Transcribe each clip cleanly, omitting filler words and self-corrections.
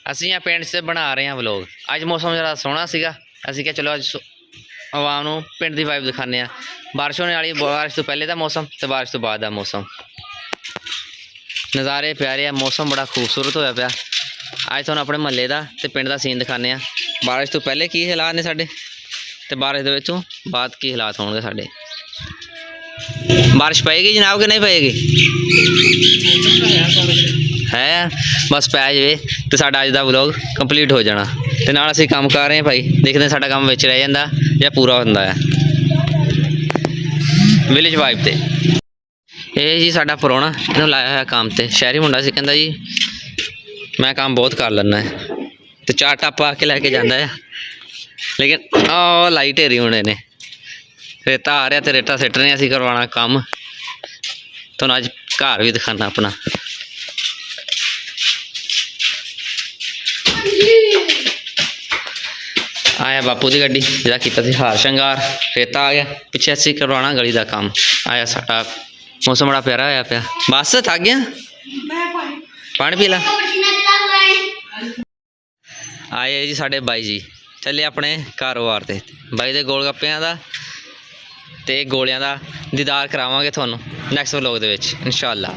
ਅਸੀਂ ਆ ਪਿੰਡ 'ਚ ਬਣਾ ਰਹੇ ਹਾਂ ਵਲੋਗ। ਅੱਜ ਮੌਸਮ ਜਰਾ ਸੋਹਣਾ ਸੀਗਾ, ਅਸੀਂ ਕਿਹਾ ਚਲੋ ਅੱਜ ਆਵਾਮ ਨੂੰ ਪਿੰਡ ਦੀ ਵਾਈਬ ਦਿਖਾਉਂਦੇ ਹਾਂ। ਬਾਰਿਸ਼ ਹੋਣੇ ਵਾਲੀ, ਬਾਰਿਸ਼ ਤੋਂ ਪਹਿਲੇ ਦਾ ਮੌਸਮ ਤੇ ਬਾਰਿਸ਼ ਤੋਂ ਬਾਅਦ ਦਾ ਮੌਸਮ, ਨਜ਼ਾਰੇ ਪਿਆਰੇ ਆ। ਮੌਸਮ ਬੜਾ ਖੂਬਸੂਰਤ ਹੋਇਆ ਪਿਆ। ਅੱਜ ਤੁਹਾਨੂੰ ਆਪਣੇ ਮਹੱਲੇ ਦਾ ਤੇ ਪਿੰਡ ਦਾ ਸੀਨ ਦਿਖਾਉਂਦੇ ਹਾਂ। ਬਾਰਿਸ਼ ਤੋਂ ਪਹਿਲੇ ਕੀ ਹਾਲਾਤ ਨੇ ਸਾਡੇ ਤੇ ਬਾਰਿਸ਼ ਦੇ ਵਿੱਚੋਂ ਬਾਅਦ ਕੀ ਹਾਲਾਤ ਹੋਣਗੇ ਸਾਡੇ। ਬਾਰਿਸ਼ ਪਏਗੀ ਜਨਾਬ ਕਿ ਨਹੀਂ ਪਏਗੀ? ਹੈ ਬਸ ਪੈ ਜਾਵੇ ਤੇ ਸਾਡਾ ਅੱਜ ਦਾ ਵਲੋਗ ਕੰਪਲੀਟ ਹੋ ਜਾਣਾ। ਤੇ ਨਾਲ ਅਸੀਂ ਕੰਮ ਕਰ ਰਹੇ ਹਾਂ ਭਾਈ, ਦੇਖਦੇ ਸਾਡਾ ਕੰਮ ਵਿੱਚ ਰਹਿ ਜਾਂਦਾ ਜਾਂ ਪੂਰਾ ਹੁੰਦਾ ਹੈ। ਵਿਲੇਜ ਵਾਈਬ ਤੇ ਇਹ ਜੀ ਸਾਡਾ ਪ੍ਰਾਹੁਣਾ, ਇਹਨੂੰ ਲਾਇਆ ਹੋਇਆ ਕੰਮ ਤੇ। ਸ਼ਹਿਰੀ ਮੁੰਡਾ ਸੀ, ਕਹਿੰਦਾ ਜੀ ਮੈਂ ਕੰਮ ਬਹੁਤ ਕਰ ਲੈਂਦਾ ਹੈ ਤੇ ਚਾਰ ਟੱਪ ਆ ਕੇ ਲੈ ਕੇ ਜਾਂਦਾ ਹੈ। ਲੇਕਿਨ ਉਹ ਲਾਈ ਢੇਰੀ ਹੋਣੇ ਨੇ, ਰੇਤਾ ਆ ਰਿਹਾ ਤੇ ਰੇਤਾ ਸਿੱਟ ਰਹੇ ਅਸੀਂ ਕਰਵਾਉਣਾ ਕੰਮ। ਤੁਹਾਨੂੰ ਅੱਜ ਘਰ ਵੀ ਦਿਖਾਉਣਾ ਆਪਣਾ। ਆਇਆ ਬਾਪੂ ਦੀ ਗੱਡੀ, ਜਿਹੜਾ ਕੀਤਾ ਸੀ ਹਾਰ ਸ਼ਿੰਗਾਰ। ਰੇਤਾ ਆ ਗਿਆ, ਪਿੱਛੇ ਅਸੀਂ ਕਰਵਾਉਣਾ ਗਲੀ ਦਾ ਕੰਮ। ਆਇਆ ਸਾਡਾ ਮੌਸਮ ਬੜਾ ਪਿਆਰਾ ਹੋਇਆ ਪਿਆ। ਬਸ ਥੱਕ ਗਿਆ, ਪਾਣੀ ਪੀ ਲਾ। ਆਏ ਜੀ ਸਾਡੇ ਬਾਈ ਜੀ, ਚੱਲੇ ਆਪਣੇ ਕਾਰੋਬਾਰ ਤੇ। ਬਾਈ ਦੇ ਗੋਲ ਗੱਪਿਆਂ ਦਾ ਤੇ ਗੋਲਿਆਂ ਦਾ ਦੀਦਾਰ ਕਰਾਵਾਂਗੇ ਤੁਹਾਨੂੰ ਨੈਕਸਟ ਵਲੋਗ ਦੇ ਵਿੱਚ ਇਨਸ਼ਾਅੱਲਾ।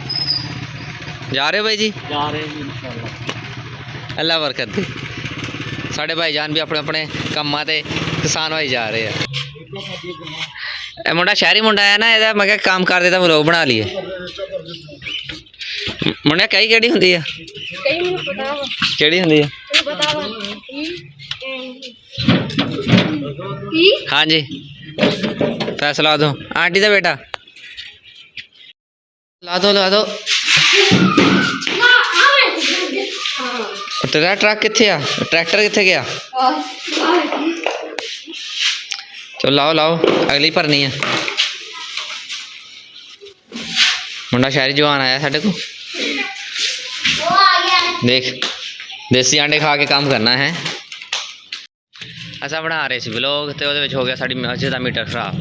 ਜਾ ਰਹੇ ਹੋ ਬਾਈ ਜੀ? ਜਾ ਰਹੇ ਜੀ ਇਨਸ਼ਾਅੱਲਾ, ਅੱਲਾ ਬਰਕਤ ਦੇ। ਸਾਡੇ ਭਾਈ ਜਾਨ ਵੀ ਆਪਣੇ ਆਪਣੇ ਕੰਮਾਂ ਤੇ ਕਿਸਾਨ ਭਾਈ ਜਾ ਰਹੇ ਆ। ਇਹ ਮੁੰਡਾ ਸ਼ਹਿਰੀ ਮੁੰਡਾ ਆਇਆ ਨਾ, ਇਹਦਾ ਮੈਂ ਕਿਹਾ ਕੰਮ ਕਰਦੇ ਤਾਂ ਵਲੋਗ ਬਣਾ ਲਈਏ। ਮੁੰਡਾ ਕਈ ਕਿਹੜੀ ਹੁੰਦੀ ਆ? ਕਈ ਮੈਨੂੰ ਪਤਾ ਵਾ ਕਿਹੜੀ ਹੁੰਦੀ ਆ। ਪਤਾ ਵਾ ਹਾਂਜੀ ਪੈਸੇ ਲਾ ਦੋ। ਆਂਟੀ ਦਾ ਬੇਟਾ ਲਾ ਦੋ ਲਾ ਦੋ। ਤੇਰਾ ਟਰੱਕ ਕਿੱਥੇ ਆ? ਟਰੈਕਟਰ ਕਿੱਥੇ ਗਿਆ? ਚਲੋ ਲਾਓ ਲਾਓ, ਅਗਲੀ ਭਰਨੀ ਆ। ਮੁੰਡਾ ਸ਼ਹਿਰੀ ਜਵਾਨ ਆਇਆ ਸਾਡੇ ਕੋਲ। ਦੇਖ ਦੇਸੀ ਆਂਡੇ ਖਾ ਕੇ ਕੰਮ ਕਰਨਾ ਹੈ। ਅਸਾਂ ਬਣਾ ਰਹੇ ਸੀ ਵਲੋਗ ਤੇ ਉਹਦੇ ਵਿੱਚ ਹੋ ਗਿਆ ਸਾਡੀ ਮਸਜਿਦ ਦਾ ਮੀਟਰ ਖਰਾਬ।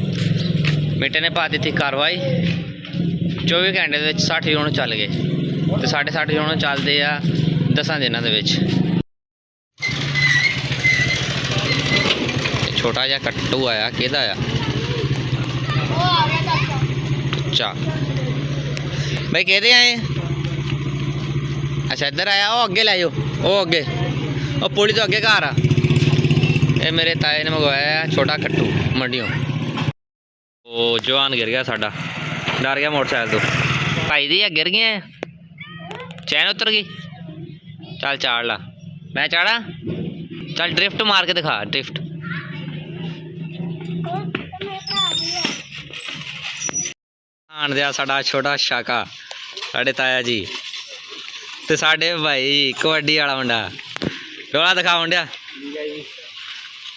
ਮੀਟਰ ਨੇ ਪਾ ਦਿੱਤੀ ਕਾਰਵਾਈ। 24 ਘੰਟੇ ਦੇ ਵਿੱਚ 60 ਯੂਨਿਟ ਚੱਲ ਗਏ ਤੇ 60.5 ਯੂਨਿਟ ਚੱਲਦੇ ਆ 10 ਦਿਨਾਂ ਦੇ ਵਿੱਚ। ਛੋਟਾ ਜਿਹਾ ਕੱਟੂ ਆਇਆ, ਕਿਹਦਾ ਆ? ਅੱਛਾ ਭਾਈ ਕਿਹਦੇ ਆਏ? ਅੱਛਾ ਇੱਧਰ ਆਇਆ। ਉਹ ਅੱਗੇ ਲੈ ਜਾਓ, ਉਹ ਅੱਗੇ, ਉਹ ਪੁਲੀ ਤੋਂ ਅੱਗੇ ਘਰ ਆ। ਇਹ ਮੇਰੇ ਤਾਏ ਨੇ ਮੰਗਵਾਇਆ ਛੋਟਾ ਕੱਟੂ ਮੰਡੀਓਂ। ਉਹ ਜਵਾਨ ਗਿਰ ਗਿਆ ਸਾਡਾ, ਡਰ ਗਿਆ ਮੋਟਰਸਾਈਕਲ ਤੋਂ। ਭਾਈ ਦੀ ਆ ਗਿਰ ਗਏ, ਚੈਨ ਉਤਰ ਗਈ। ਚੱਲ ਚਾੜ ਲਾ। ਮੈਂ ਚਾੜਾ? ਚੱਲ ਡਰਿਫਟ ਮਾਰ ਕੇ ਦਿਖਾ, ਡਰਿਫਟ। ਆਣ ਦਿਆ ਸਾਡਾ ਛੋਟਾ ਸ਼ਾਕਾ, ਸਾਡੇ ਤਾਇਆ ਜੀ ਤੇ ਸਾਡੇ ਭਾਈ ਕਬੱਡੀ ਵਾਲਾ ਮੁੰਡਾ। ਡੋਲਾ ਦਿਖਾ ਮੁੰਡਿਆ,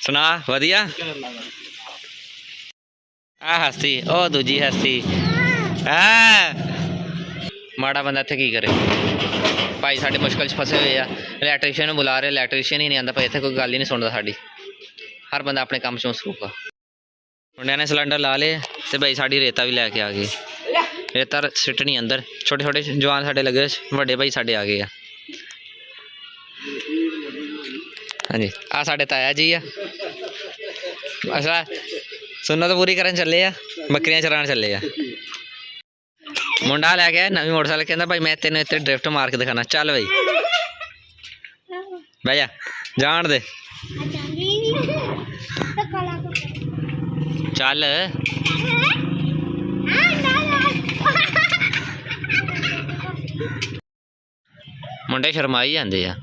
ਸੁਣਾ ਵਧੀਆ। ਆ ਹਸਤੀ, ਉਹ ਦੂਜੀ ਹਸਤੀ। ਮਾੜਾ ਬੰਦਾ ਇੱਥੇ ਕੀ ਕਰੇ? ਭਾਈ ਸਾਡੇ ਮੁਸ਼ਕਿਲ 'ਚ ਫਸੇ ਹੋਏ ਆ। ਇਲੈਕਟ੍ਰੀਸ਼ੀਅਨ ਨੂੰ ਬੁਲਾ ਰਹੇ, ਇਲੈਕਟ੍ਰੀਸ਼ੀਅਨ ਹੀ ਨਹੀਂ ਆਉਂਦਾ ਭਾਈ। ਇੱਥੇ ਕੋਈ ਗੱਲ ਹੀ ਨਹੀਂ ਸੁਣਦਾ ਸਾਡੀ। ਹਰ ਬੰਦਾ ਆਪਣੇ ਕੰਮ 'ਚ ਮਸਰੂਫ ਆ। ਮੁੰਡਿਆਂ ਨੇ ਸਿਲੰਡਰ ਲਾ ਲਏ ਤੇ ਭਾਈ ਸਾਡੀ ਰੇਤਾ ਵੀ ਲੈ ਕੇ ਆ ਗਈ। ਰੇਤਾ ਸਿੱਟਣੀ ਅੰਦਰ। ਛੋਟੇ ਛੋਟੇ ਜਵਾਨ ਸਾਡੇ ਲੱਗੇ, ਵੱਡੇ ਭਾਈ ਸਾਡੇ ਆ ਗਏ ਆ। ਹਾਂਜੀ ਆ ਸਾਡੇ ਤਾਇਆ ਜੀ ਆ। ਅੱਛਾ ਸੁਣਨਾ ਪੂਰੀ ਕਰਨ ਚੱਲੇ ਆ, ਬੱਕਰੀਆਂ ਚਰਾਉਣ ਚੱਲੇ ਆ। ਮੁੰਡਾ ਲੈ ਕੇ ਨਵੀਂ ਮੋਟਰਸਾਈਕਲ, ਕਹਿੰਦਾ ਭਾਈ ਮੈਂ ਤੈਨੂੰ ਇੱਥੇ ਡਰਿਫਟ ਮਾਰ ਕੇ ਦਿਖਾਣਾ। ਚੱਲ ਭਾਈ ਬਹਿ ਜਾ, ਜਾਣ ਦੇ, ਚੱਲ। ਮੁੰਡੇ ਸ਼ਰਮਾਈ ਜਾਂਦੇ ਆ।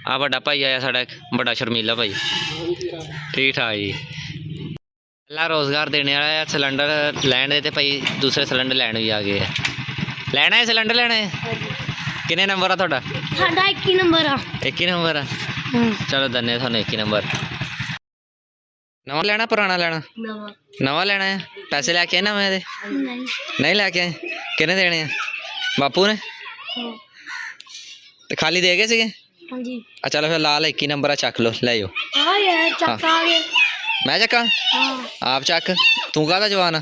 ਆ ਵੱਡਾ ਭਾਈ ਆਇਆ ਸਾਡਾ, ਬੜਾ ਸ਼ਰਮੀਲਾ ਭਾਈ। ਠੀਕ ਠਾਕ ਜੀ, ਅੱਲਾ ਰੋਜ਼ਗਾਰ ਦੇਣੇ ਵਾਲਾ। ਸਿਲੰਡਰ ਲੈਣ ਦੇ ਤੇ ਭਾਈ ਦੂਸਰੇ ਸਿਲੰਡਰ ਲੈਣ ਵੀ ਆ ਗਏ ਆ। ਲੈਣਾ ਹੈ ਸਿਲੰਡਰ, ਲੈਣਾ ਹੈ। ਕਿੰਨੇ ਨੰਬਰ ਆ ਤੁਹਾਡਾ? ਸਾਡਾ 21 ਨੰਬਰ ਆ। 21 ਨੰਬਰ ਆ, ਚਲੋ ਦੰਨੇ ਤੁਹਾਨੂੰ 21 ਨੰਬਰ। ਨਵਾਂ ਲੈਣਾ ਪੁਰਾਣਾ ਲੈਣਾ? ਨਵਾਂ ਲੈਣਾ ਹੈ। ਪੈਸੇ ਲੈ ਕੇ ਆਏ ਨਵੇਂ ਦੇ? ਨਹੀਂ ਲੈ ਕੇ ਆਏ। ਕਿਹਨੇ ਦੇਣੇ ਆ? ਬਾਪੂ ਨੇ? ਤੇ ਖਾਲੀ ਦੇ ਗਏ ਸੀਗੇ? ਹਾਂਜੀ। ਆ ਚਲੋ ਫਿਰ ਲਾਲ 21 ਨੰਬਰ ਆ, ਚੱਕ ਲਓ, ਲੈ ਜਾਓ। ਮੈਂ ਚੱਕਾਂ? ਆਪ ਚੱਕ, ਤੂੰ ਕਾਹਦਾ ਜਵਾਨ ਆ?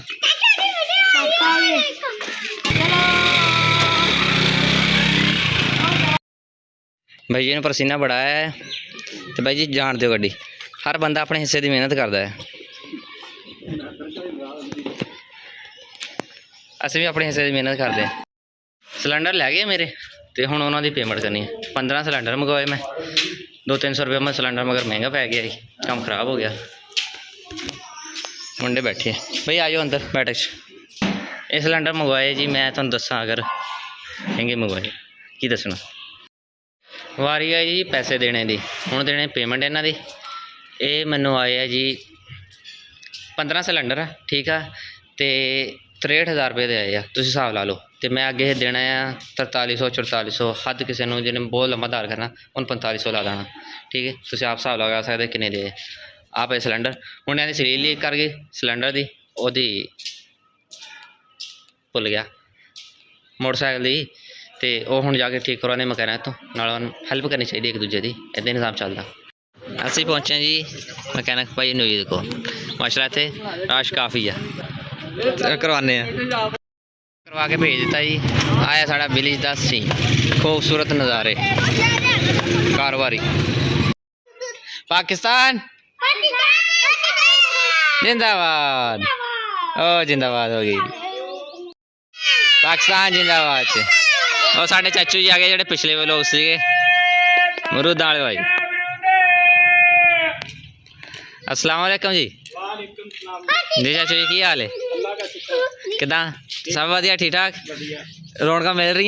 ਬਾਈ ਜੀ ਨੂੰ ਪਸੀਨਾ ਬੜਾ ਹੈ ਤੇ ਬਾਈ ਜੀ ਜਾਣ ਦਿਓ ਗੱਡੀ। ਹਰ ਬੰਦਾ ਆਪਣੇ ਹਿੱਸੇ ਦੀ ਮਿਹਨਤ ਕਰਦਾ ਹੈ। ਅਸੀਂ ਵੀ ਆਪਣੇ ਹਿੱਸੇ ਦੀ ਮਿਹਨਤ ਕਰਦੇ ਹਾਂ। ਸਿਲੰਡਰ ਲੈ ਗਏ ਮੇਰੇ ਤੇ ਹੁਣ ਉਹਨਾਂ ਦੀ ਪੇਮੈਂਟ ਕਰਨੀ ਹੈ। 15 ਸਿਲੰਡਰ ਮੰਗਵਾਏ ਮੈਂ, 200-300 ਰੁਪਏ ਮੈਂ ਸਿਲੰਡਰ ਮਗਰ ਮਹਿੰਗਾ ਪੈ ਗਿਆ ਜੀ, ਕੰਮ ਖਰਾਬ ਹੋ ਗਿਆ। ਮੁੰਡੇ ਬੈਠੇ ਬਈ, ਆ ਜਾਓ ਅੰਦਰ ਬੈਠਕ 'ਚ। ਇਹ ਸਿਲੰਡਰ ਮੰਗਵਾਏ ਜੀ, ਮੈਂ ਤੁਹਾਨੂੰ ਦੱਸਾਂ ਅਗਰ ਮਹਿੰਗੇ ਮੰਗਵਾਏ ਕੀ ਦੱਸਣਾ। ਵਾਰੀ ਆਈ ਜੀ ਪੈਸੇ ਦੇਣੇ ਦੀ, ਹੁਣ ਦੇਣੇ ਪੇਮੈਂਟ ਇਹਨਾਂ ਦੀ। ਇਹ ਮੈਨੂੰ ਆਏ ਆ ਜੀ 15 ਸਿਲੰਡਰ ਆ, ਠੀਕ ਆ, ਅਤੇ 63,000 ਰੁਪਏ ਦੇ ਆਏ ਆ, ਤੁਸੀਂ ਹਿਸਾਬ ਲਾ ਲਓ। ਅਤੇ ਮੈਂ ਅੱਗੇ ਦੇਣਾ ਆ 4300-4400, ਹੱਦ ਕਿਸੇ ਨੂੰ ਜਿਹਨੇ ਬਹੁਤ ਲੰਬਾ ਧਾਰ ਕਰਨਾ ਉਹਨੂੰ 4500 ਲਾ ਦੇਣਾ, ਠੀਕ ਹੈ। ਤੁਸੀਂ ਆਪ ਹਿਸਾਬ ਲਗਾ ਸਕਦੇ ਕਿੰਨੇ ਦੇ ਆ ਪਏ ਸਿਲੰਡਰ। ਮੁੰਡਿਆਂ ਦੀ ਸਰੀਰ ਲੀਕ ਕਰ ਗਈ ਸਿਲੰਡਰ ਦੀ, ਉਹਦੀ ਭੁੱਲ ਗਿਆ ਮੋਟਰਸਾਈਕਲ ਦੀ, ਅਤੇ ਉਹ ਹੁਣ ਜਾ ਕੇ ਠੀਕ ਕਰਵਾਉਣੇ ਮਕੈਨਿਕ ਤੋਂ। ਨਾਲ ਹੈਲਪ ਕਰਨੀ ਚਾਹੀਦੀ ਇੱਕ ਦੂਜੇ ਦੀ, ਇੱਦਾਂ ਨਿਜ਼ਾਮ ਚੱਲਦਾ। ਅਸੀਂ ਪਹੁੰਚੇ ਜੀ ਮਕੈਨਿਕ ਭਾਈ ਨਵੀਦ ਕੋਲ, ਮਾਸ਼ਾਅੱਲਾ ਇੱਥੇ ਰਸ਼ ਕਾਫੀ ਆ, ਕਰਵਾਉਂਦੇ ਆ। ਕਰਵਾ ਕੇ ਭੇਜ ਦਿੱਤਾ ਜੀ। ਆਇਆ ਸਾਡਾ ਵਿਲੇਜ ਦਾ ਸੀਨ, ਖੂਬਸੂਰਤ ਨਜ਼ਾਰੇ, ਕਾਰੋਬਾਰੀ। ਪਾਕਿਸਤਾਨ जिंदाबाद, ओ जिंदाबाद हो गई पाकिस्तान जिंदाबाद। और साढ़े चाचू जी आ गए जो पिछले लोग सीगे मरूद वाले भाई। अस्सलाम वालेकुम जी। जी चाचू जी की हाल है, किदा सब वधिया ठीक ठाक, रौनक मिल रही?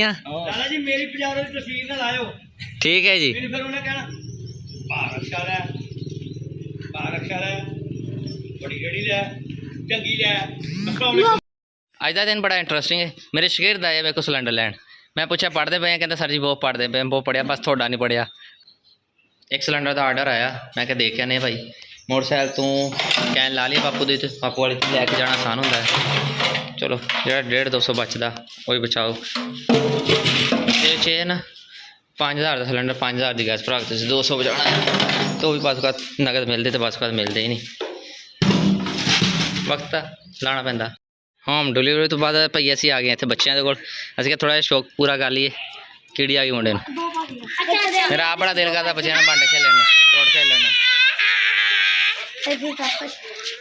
ठीक है जी। ਅੱਜ ਦਾ ਦਿਨ ਬੜਾ ਇੰਟਰਸਟਿੰਗ ਹੈ। ਮੇਰੇ ਸ਼ਗਿਰਦ ਆਏ ਮੇਰੇ ਕੋਲ ਸਿਲੰਡਰ ਲੈਣ। ਮੈਂ ਪੁੱਛਿਆ ਪੜ੍ਹਦੇ ਪਏ ਆ, ਕਹਿੰਦਾ ਸਰ ਜੀ ਬਹੁਤ ਪੜ੍ਹਦੇ ਪਏ, ਬਹੁਤ ਪੜ੍ਹਿਆ, ਬਸ ਤੁਹਾਡਾ ਨਹੀਂ ਪੜ੍ਹਿਆ। ਇੱਕ ਸਿਲੰਡਰ ਦਾ ਆਰਡਰ ਆਇਆ, ਮੈਂ ਕਿਹਾ ਦੇਖ ਕੇ ਆਨੇ ਭਾਈ। ਮੋਟਰਸਾਈਕਲ ਤੋਂ ਕੈਨ ਲਾ ਲਈ ਬਾਪੂ ਦੀ, ਤੇ ਬਾਪੂ ਵਾਲੀ ਲੈ ਕੇ ਜਾਣਾ ਆਸਾਨ ਹੁੰਦਾ ਹੈ। ਚਲੋ ਜਿਹੜਾ 150-200 ਬਚਦਾ ਉਹ ਹੀ ਬਚਾਓ। ਇਹਦੇ 'ਚ ਨਾ 5000 ਦਾ ਸਿਲੰਡਰ, 5000 ਦੀ ਗੈਸ ਭਰਾ, ਤੁਸੀਂ 200 ਬਚਾਉਣਾ ਤਾਂ ਉਹ ਵੀ ਬਸ ਬਸ ਨਗਦ ਮਿਲਦੇ, ਤੇ ਬਸ ਬਸ ਮਿਲਦੇ ਹੀ ਨਹੀਂ, ਵਕਤ ਲਾਉਣਾ ਪੈਂਦਾ। ਹੋਮ ਡਿਲੀਵਰੀ ਤੋਂ ਬਾਅਦ ਭਾਈ ਅਸੀਂ ਆ ਗਏ ਇੱਥੇ ਬੱਚਿਆਂ ਦੇ ਕੋਲ। ਅਸੀਂ ਕਿਹਾ ਥੋੜ੍ਹਾ ਜਿਹਾ ਸ਼ੌਕ ਪੂਰਾ ਕਰ ਲਈਏ। ਕਿਹੜੀ ਆ ਗਈ ਮੁੰਡੇ ਨੂੰ, ਮੇਰਾ ਆਪ ਬੜਾ ਦਿਲ ਕਰਦਾ ਬੱਚਿਆਂ ਨਾਲ ਬਾਂਟੇ ਖੇਲਣ ਨੂੰ, ਤੋੜ ਖੇਲਣ ਨੂੰ।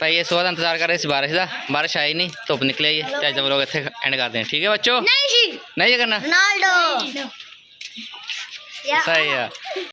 ਭਾਈ ਇਸ ਵਾਰ ਇੰਤਜ਼ਾਰ ਕਰ ਰਹੇ ਸੀ ਬਾਰਿਸ਼ ਦਾ, ਬਾਰਿਸ਼ ਆਈ नहीं, धुप निकले ही है। जब लोग इतने एंड करते हैं, ठीक है बच्चों? नहीं करना, सही है।